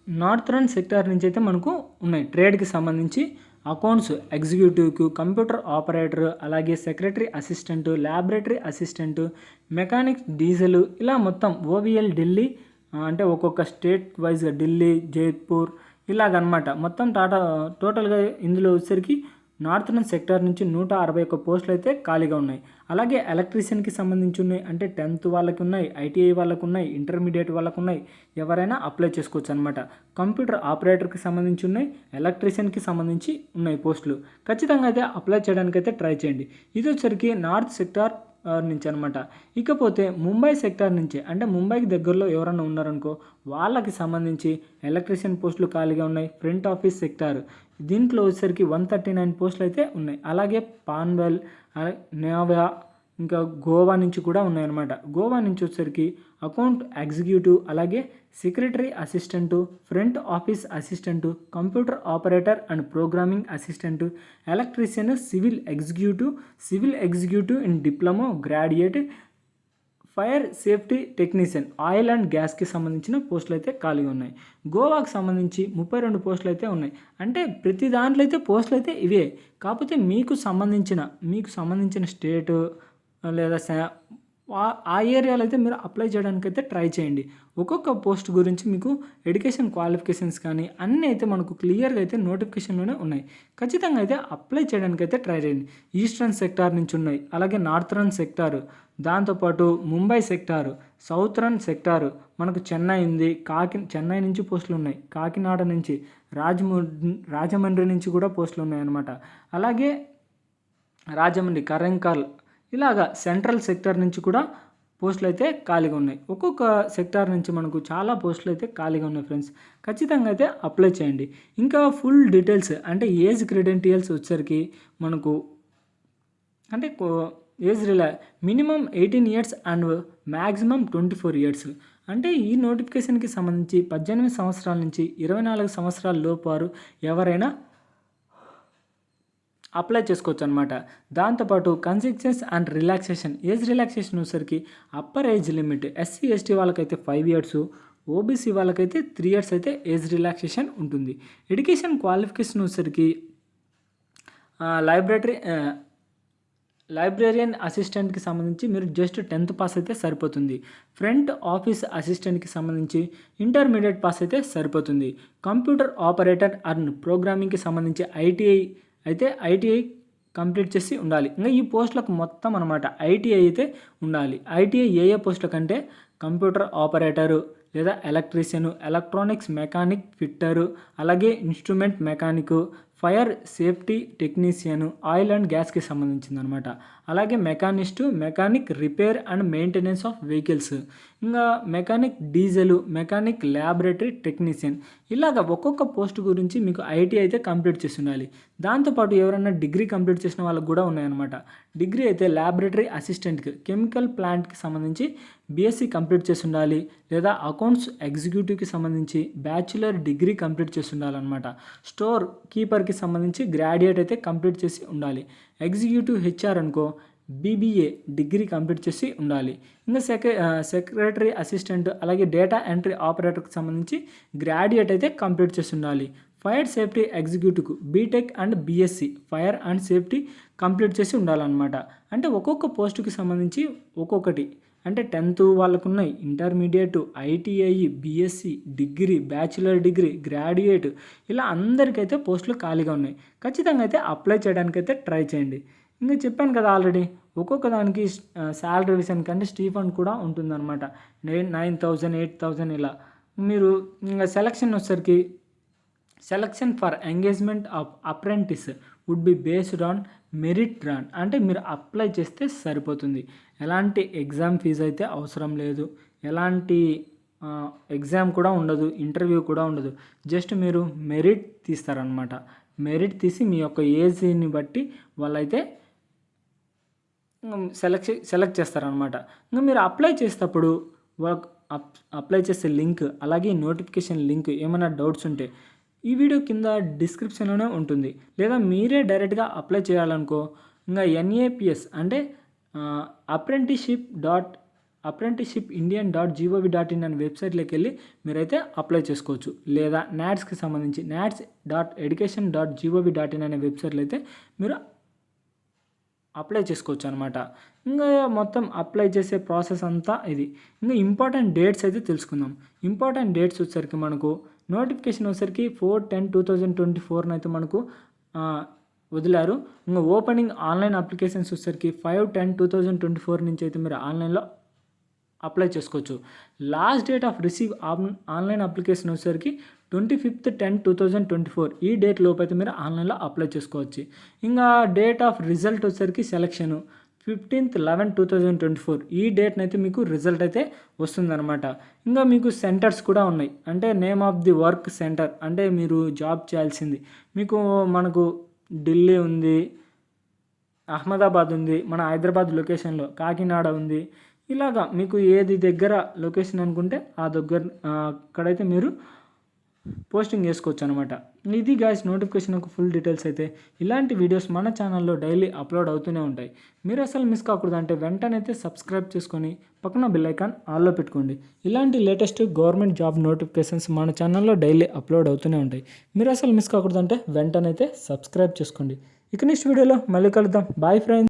Northern sector నుంచి అయితే మనకు ఉన్నాయి. ట్రేడ్కి సంబంధించి అకౌంట్స్ ఎగ్జిక్యూటివ్కు, కంప్యూటర్ ఆపరేటర్, అలాగే secretary assistant, laboratory assistant, mechanics diesel, ఇలా మొత్తం ఓవిఎల్ ఢిల్లీ, అంటే ఒక్కొక్క స్టేట్ వైజ్గా ఢిల్లీ, జైపూర్ ఇలాగనమాట. మొత్తం టోటల్గా ఇందులో వచ్చేసరికి నార్థరన్ సెక్టార్ నుంచి 161 పోస్టులు అయితే ఖాళీగా ఉన్నాయి. అలాగే ఎలక్ట్రీషియన్కి సంబంధించి ఉన్నాయి, అంటే 10th వాళ్ళకి ఉన్నాయి, ఐటీఐ వాళ్ళకు ఉన్నాయి, ఇంటర్మీడియట్ వాళ్ళకు ఉన్నాయి, ఎవరైనా అప్లై చేసుకోవచ్చు అనమాట. కంప్యూటర్ ఆపరేటర్కి సంబంధించి ఉన్నాయి, ఎలక్ట్రీషియన్కి సంబంధించి ఉన్నాయి పోస్టులు. ఖచ్చితంగా అయితే అప్లై చేయడానికి అయితే ట్రై చేయండి. ఇది వచ్చరికి నార్త్ సెక్టార్ నుంచి అనమాట. ఇకపోతే ముంబై సెక్టార్ నుంచి, అంటే ముంబైకి దగ్గరలో ఎవరైనా ఉన్నారనుకో వాళ్ళకి సంబంధించి ఎలక్ట్రీషియన్ పోస్టులు ఖాళీగా ఉన్నాయి. ఫ్రంట్ ఆఫీస్ సెక్టార్ దీంట్లో వచ్చేసరికి 139 పోస్టులు అయితే ఉన్నాయి. అలాగే పాన్వెల్, నేవా, ఇంకా గోవా నుంచి కూడా ఉన్నాయన్నమాట. గోవా నుంచి వచ్చేసరికి అకౌంట్ ఎగ్జిక్యూటివ్, అలాగే secretary assistant, front office assistant, computer operator and programming assistant, electrician, civil executive in diploma graduate, fire safety technician, oil and గ్యాస్కి సంబంధించిన పోస్టులు అయితే ఖాళీగా ఉన్నాయి. గోవాకి సంబంధించి 32 పోస్టులు అయితే ఉన్నాయి. అంటే ప్రతి దాంట్లో అయితే పోస్టులు అయితే ఇవే. కాకపోతే మీకు సంబంధించిన స్టేటు లేదా ఆ ఏరియాలో అయితే మీరు అప్లై చేయడానికి అయితే ట్రై చేయండి. ఒక్కొక్క పోస్ట్ గురించి మీకు ఎడ్యుకేషన్ క్వాలిఫికేషన్స్ కానీ అన్నీ అయితే మనకు క్లియర్గా అయితే నోటిఫికేషన్లోనే ఉన్నాయి. ఖచ్చితంగా అయితే అప్లై చేయడానికి అయితే ట్రై చేయండి. ఈస్టర్న్ సెక్టార్ నుంచి ఉన్నాయి, అలాగే నార్థరన్ సెక్టారు, దాంతోపాటు ముంబై సెక్టారు, సౌత్రన్ సెక్టారు, మనకు చెన్నై ఉంది, చెన్నై నుంచి పోస్టులు ఉన్నాయి, కాకినాడ నుంచి, రాజమండ్రి నుంచి కూడా పోస్టులు ఉన్నాయి అన్నమాట. అలాగే రాజమండ్రి, కరంకల్, ఇలాగా సెంట్రల్ సెక్టార్ నుంచి కూడా పోస్టులు అయితే ఖాళీగా ఉన్నాయి. ఒక్కొక్క సెక్టార్ నుంచి మనకు చాలా పోస్టులు అయితే ఖాళీగా ఉన్నాయి ఫ్రెండ్స్. ఖచ్చితంగా అయితే అప్లై చేయండి. ఇంకా ఫుల్ డీటెయిల్స్ అంటే ఏజ్ క్రెడెంటియల్స్ వచ్చేసరికి మనకు అంటే age minimum 18 years and maximum 24 years. అంటే ఈ నోటిఫికేషన్కి సంబంధించి 18 సంవత్సరాల నుంచి 24 సంవత్సరాల లోపు వారు ఎవరైనా అప్లై చేసుకోవచ్చు అనమాట. దాంతోపాటు concessions and relaxation, age relaxation వచ్చేసరికి upper age limit SC ST వాళ్ళకైతే 5 ఇయర్స్, ఓబీసీ వాళ్ళకైతే 3 ఇయర్స్ అయితే ఏజ్ రిలాక్సేషన్ ఉంటుంది. ఎడ్యుకేషన్ క్వాలిఫికేషన్ వచ్చేసరికి లైబ్రేరియన్ అసిస్టెంట్కి సంబంధించి మీరు జస్ట్ 10th పాస్ అయితే సరిపోతుంది. ఫ్రంట్ ఆఫీస్ అసిస్టెంట్కి సంబంధించి ఇంటర్మీడియట్ పాస్ అయితే సరిపోతుంది. కంప్యూటర్ ఆపరేటర్ అండ్ ప్రోగ్రామింగ్కి సంబంధించి ఐటీఐ కంప్లీట్ చేసి ఉండాలి. ఇంకా ఈ పోస్టులకు మొత్తం అనమాట ఐటీఐ అయితే ఉండాలి. ఐటీఐ ఏ పోస్టుల కంటే కంప్యూటర్ ఆపరేటరు లేదా ఎలక్ట్రీషియను, ఎలక్ట్రానిక్స్ మెకానిక్ ఫిట్టరు, అలాగే instrument mechanic, fire safety technician, oil and గ్యాస్కి సంబంధించిందనమాట. అలాగే mechanic repair and maintenance of vehicles, ఇంకా mechanic diesel, mechanic laboratory technician, ఇలాగ ఒక్కొక్క పోస్ట్ గురించి మీకు ఐటీ అయితే కంప్లీట్ చేసి ఉండాలి. దాంతోపాటు ఎవరైనా డిగ్రీ కంప్లీట్ చేసిన వాళ్ళకు కూడా ఉన్నాయన్నమాట. డిగ్రీ అయితే ల్యాబొరేటరీ అసిస్టెంట్కి, కెమికల్ ప్లాంట్కి సంబంధించి బీఎస్సీ కంప్లీట్ చేసి ఉండాలి, లేదా అకౌంట్స్ ఎగ్జిక్యూటివ్కి సంబంధించి బ్యాచులర్ డిగ్రీ కంప్లీట్ చేసి ఉండాలన్నమాట. స్టోర్ కీపర్కి సంబంధించి గ్రాడ్యుయేట్ అయితే కంప్లీట్ చేసి ఉండాలి. ఎగ్జిక్యూటివ్ హెచ్ఆర్ అనుకో బీబీఏ డిగ్రీ కంప్లీట్ చేసి ఉండాలి. ఇంకా సెక్రటరీ అసిస్టెంట్, అలాగే డేటా ఎంట్రీ ఆపరేటర్కి సంబంధించి గ్రాడ్యుయేట్ అయితే కంప్లీట్ చేసి ఉండాలి. ఫైర్ సేఫ్టీ ఎగ్జిక్యూటివ్కు BTech and BSc fire and safety complete చేసి ఉండాలన్నమాట. అంటే ఒక్కొక్క పోస్టుకి సంబంధించి ఒక్కొక్కటి, అంటే 10th వాళ్ళకు ఉన్నాయి, intermediate, ITI, BSc, degree, bachelor degree, graduate, ఇలా అందరికైతే పోస్టులు ఖాళీగా ఉన్నాయి. ఖచ్చితంగా అయితే అప్లై చేయడానికైతే ట్రై చేయండి. ఇంకా చెప్పాను కదా ఆల్రెడీ, ఒక్కొక్క దానికి శాలరీ విషయానికి అంటే స్టీఫండ్ కూడా ఉంటుందన్నమాట. 9,000, 8,000 ఇలా. మీరు ఇంకా selection for engagement of apprentice would be based on merit రాన్, అంటే మీరు అప్లై చేస్తే సరిపోతుంది. ఎలాంటి ఎగ్జామ్ ఫీజు అయితే అవసరం లేదు, ఎలాంటి ఎగ్జామ్ కూడా ఉండదు, ఇంటర్వ్యూ కూడా ఉండదు. జస్ట్ మీరు మెరిట్ తీస్తారనమాట. మెరిట్ తీసి మీ యొక్క ఏజ్ని బట్టి వాళ్ళైతే సెలెక్ట్ చేస్తారనమాట. ఇంకా మీరు అప్లై చేసేటప్పుడు అప్లై చేసే లింక్, అలాగే నోటిఫికేషన్ లింక్, ఏమైనా డౌట్స్ ఉంటే ఈ వీడియో కింద డిస్క్రిప్షన్లోనే ఉంటుంది. లేదా మీరే డైరెక్ట్గా అప్లై చేయాలనుకో ఇంకా NAPS అంటే apprenticeship.in apprenticeshipindian.gov.in అనే వెబ్సైట్లోకి వెళ్ళి మీరైతే అప్లై చేసుకోవచ్చు. లేదా నాట్స్కి సంబంధించి nats.education.gov.in అనే వెబ్సైట్లో అయితే మీరు అప్లై చేసుకోవచ్చు అనమాట. ఇంకా మొత్తం అప్లై చేసే ప్రాసెస్ అంతా ఇది. ఇంకా ఇంపార్టెంట్ డేట్స్ అయితే తెలుసుకుందాం. ఇంపార్టెంట్ డేట్స్ వచ్చేసరికి మనకు నోటిఫికేషన్ వచ్చేసరికి 4/10/2024 అయితే మనకు వదిలారు. ఇంకా ఓపెనింగ్ ఆన్లైన్ అప్లికేషన్స్ వచ్చేసరికి 5/10/2024 నుంచి అయితే మీరు ఆన్లైన్లో అప్లై చేసుకోవచ్చు. Last date of receive online application వచ్చేసరికి 25/10/2024 ఈ డేట్ లోపు అయితే మీరు ఆన్లైన్లో అప్లై చేసుకోవచ్చు. ఇంకా డేట్ ఆఫ్ రిజల్ట్ వచ్చేసరికి సెలక్షన్ 15/11/2024 ఈ డేట్ని అయితే మీకు రిజల్ట్ అయితే వస్తుందన్నమాట. ఇంకా మీకు సెంటర్స్ కూడా ఉన్నాయి. అంటే name of the work centre అంటే మీరు జాబ్ చేయాల్సింది మీకు మనకు ఢిల్లీ ఉంది, అహ్మదాబాద్ ఉంది, మన హైదరాబాద్ లొకేషన్లో కాకినాడ ఉంది. ఇలాగా మీకు ఏది దగ్గర లొకేషన్ అనుకుంటే ఆ దగ్గర అక్కడైతే మీరు పోస్టింగ్ చేసుకోవచ్చు అనమాట. ఇది గాయ్స్ నోటిఫికేషన్ యొక్క ఫుల్ డీటెయిల్స్ అయితే. ఇలాంటి వీడియోస్ మన ఛానల్లో డైలీ అప్లోడ్ అవుతూనే ఉంటాయి. మీరు అసలు మిస్ కాకూడదు అంటే వెంటనే అయితే సబ్స్క్రైబ్ చేసుకొని పక్కన బెల్ ఐకాన్ ఆల్లో పెట్టుకోండి. ఇలాంటి లేటెస్ట్ గవర్నమెంట్ జాబ్ నోటిఫికేషన్స్ మన ఛానల్లో డైలీ అప్లోడ్ అవుతూనే ఉంటాయి. మీరు అసలు మిస్ కాకూడదు అంటే వెంటనే అయితే సబ్స్క్రైబ్ చేసుకోండి. ఇక నెక్స్ట్ వీడియోలో మళ్ళీ కలుద్దాం. Bye friends.